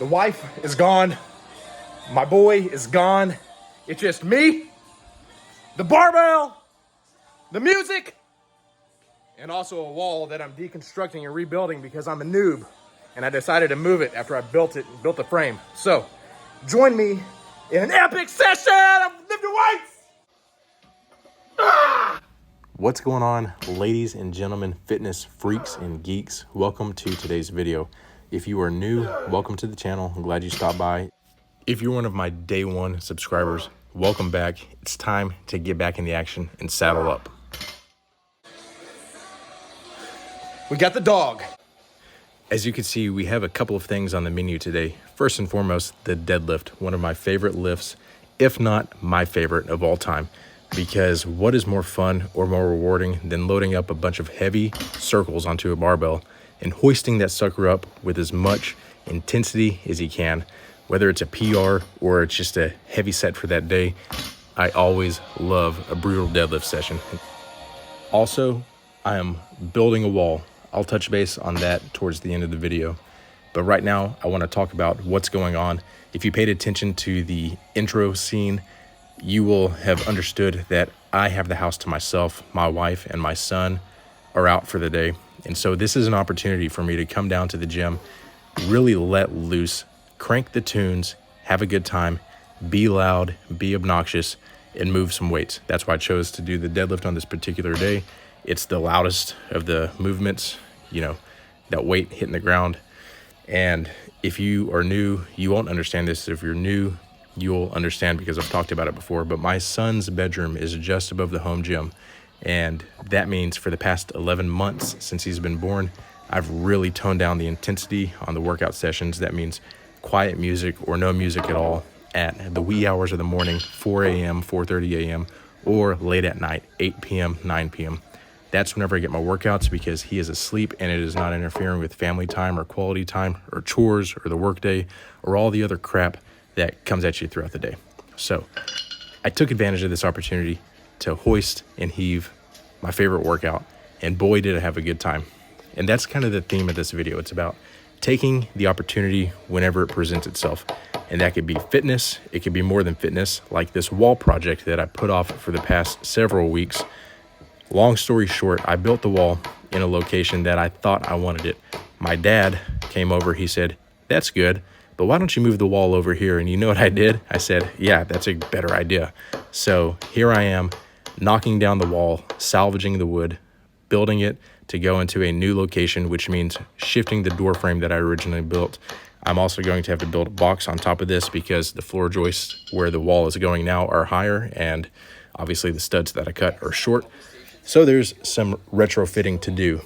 The wife is gone. My boy is gone. It's just me, the barbell, the music, and also a wall that I'm deconstructing and rebuilding because I'm a noob. And I decided to move it after I built the frame. So, join me in an epic session of lifting weights! What's going on, ladies and gentlemen, fitness freaks and geeks? Welcome to today's video. If you are new, welcome to the channel. I'm glad you stopped by. If you're one of my day one subscribers, welcome back. It's time to get back in the action and saddle up. We got the dog. As you can see, we have a couple of things on the menu today. First and foremost, the deadlift, one of my favorite lifts, if not my favorite of all time. Because what is more fun or more rewarding than loading up a bunch of heavy circles onto a barbell and hoisting that sucker up with as much intensity as you can, whether it's a PR or it's just a heavy set for that day. I always love a brutal deadlift session. Also, I am building a wall. I'll touch base on that towards the end of the video. But right now, I want to talk about what's going on. If you paid attention to the intro scene, you will have understood that I have the house to myself. My wife and my son are out for the day. And so this is an opportunity for me to come down to the gym, really let loose, crank the tunes, have a good time, be loud, be obnoxious, and move some weights. That's why I chose to do the deadlift on this particular day. It's the loudest of the movements, that weight hitting the ground. And if you are new, you won't understand this. If you're new, you'll understand because I've talked about it before. But my son's bedroom is just above the home gym. And that means for the past 11 months since he's been born, I've really toned down the intensity on the workout sessions. That means quiet music or no music at all at the wee hours of the morning, 4 a.m., 4:30 a.m., or late at night, 8 p.m., 9 p.m. That's whenever I get my workouts because he is asleep and it is not interfering with family time or quality time or chores or the workday or all the other crap that comes at you throughout the day. So I took advantage of this opportunity to hoist and heave, my favorite workout, and boy, did I have a good time. And that's kind of the theme of this video. It's about taking the opportunity whenever it presents itself. And that could be fitness. It could be more than fitness, like this wall project that I put off for the past several weeks. Long story short, I built the wall in a location that I thought I wanted it. My dad came over, he said, "That's good, but why don't you move the wall over here?" And you know what I did? I said, "Yeah, that's a better idea." So here I am, knocking down the wall, salvaging the wood, building it to go into a new location, which means shifting the door frame that I originally built. I'm also going to have to build a box on top of this because the floor joists where the wall is going now are higher, and obviously the studs that I cut are short. So there's some retrofitting to do.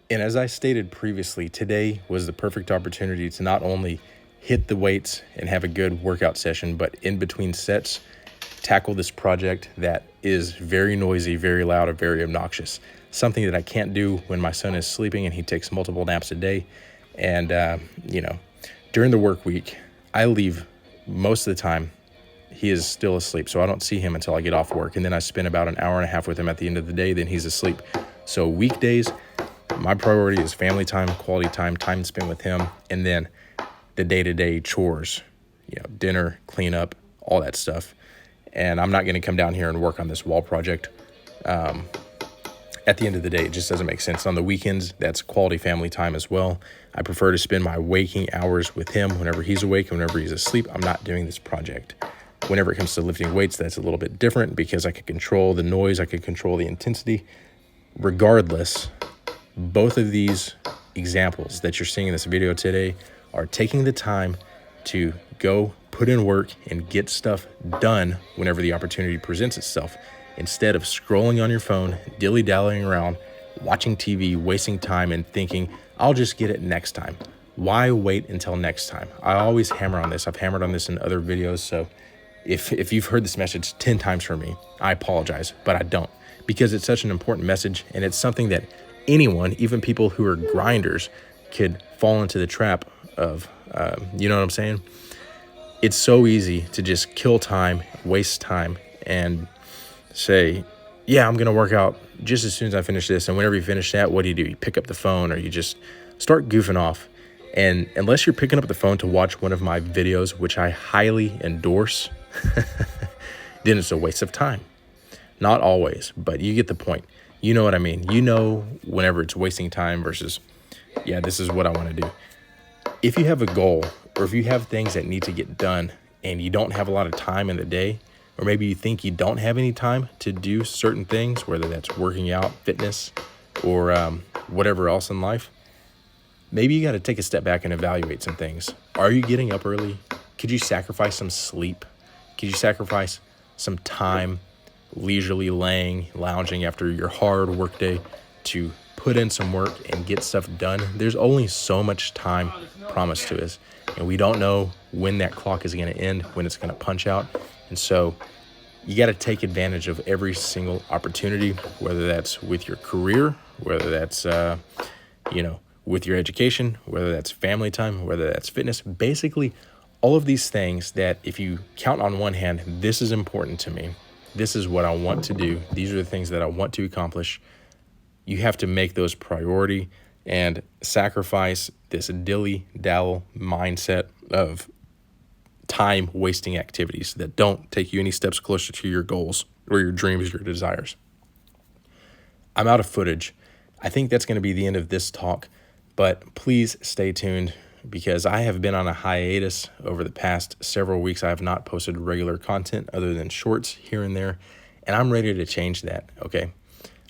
And as I stated previously, today was the perfect opportunity to not only hit the weights and have a good workout session, but in between sets, tackle this project that is very noisy, very loud, and very obnoxious. Something that I can't do when my son is sleeping and he takes multiple naps a day. And, during the work week, I leave most of the time. He is still asleep, so I don't see him until I get off work. And then I spend about an hour and a half with him at the end of the day, then he's asleep. So weekdays, my priority is family time, quality time, time spent with him, and then the day-to-day chores, dinner, cleanup, all that stuff. And I'm not going to come down here and work on this wall project. At the end of the day, it just doesn't make sense. On the weekends, that's quality family time as well. I prefer to spend my waking hours with him whenever he's awake and whenever he's asleep. I'm not doing this project. Whenever it comes to lifting weights, that's a little bit different because I can control the noise, I can control the intensity. Regardless, both of these examples that you're seeing in this video today are taking the time to go put in work and get stuff done whenever the opportunity presents itself, instead of scrolling on your phone, dilly-dallying around, watching TV, wasting time and thinking, I'll just get it next time. Why wait until next time? I always hammer on this. I've hammered on this in other videos, so if you've heard this message 10 times from me, I apologize, but I don't, because it's such an important message and it's something that anyone, even people who are grinders, could fall into the trap of, you know what I'm saying? It's so easy to just kill time, waste time, and say, yeah, I'm going to work out just as soon as I finish this. And whenever you finish that, what do? You pick up the phone or you just start goofing off. And unless you're picking up the phone to watch one of my videos, which I highly endorse, then it's a waste of time. Not always, but you get the point. You know what I mean? You know whenever it's wasting time versus, yeah, this is what I want to do. If you have a goal, or if you have things that need to get done and you don't have a lot of time in the day, or maybe you think you don't have any time to do certain things, whether that's working out, fitness, or whatever else in life, maybe you got to take a step back and evaluate some things. Are you getting up early? Could you sacrifice some sleep? Could you sacrifice some time leisurely lounging after your hard work day to put in some work and get stuff done? There's only so much time promised to us, and we don't know when that clock is going to end, when it's going to punch out. And so you got to take advantage of every single opportunity, whether that's with your career, whether that's with your education, whether that's family time, whether that's fitness. Basically all of these things that, if you count on one hand, this is important to me, this is what I want to do, these are the things that I want to accomplish, you have to make those priority and sacrifice this dilly-dally mindset of time wasting activities that don't take you any steps closer to your goals or your dreams, your desires. I'm out of footage. I think that's going to be the end of this talk, but please stay tuned, because I have been on a hiatus over the past several weeks. I have not posted regular content other than shorts here and there, and I'm ready to change that, okay?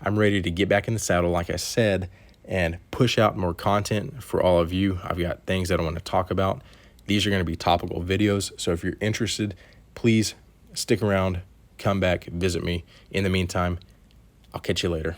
I'm ready to get back in the saddle, like I said, and push out more content for all of you. I've got things that I want to talk about. These are going to be topical videos, so if you're interested, please stick around, come back, visit me. In the meantime, I'll catch you later.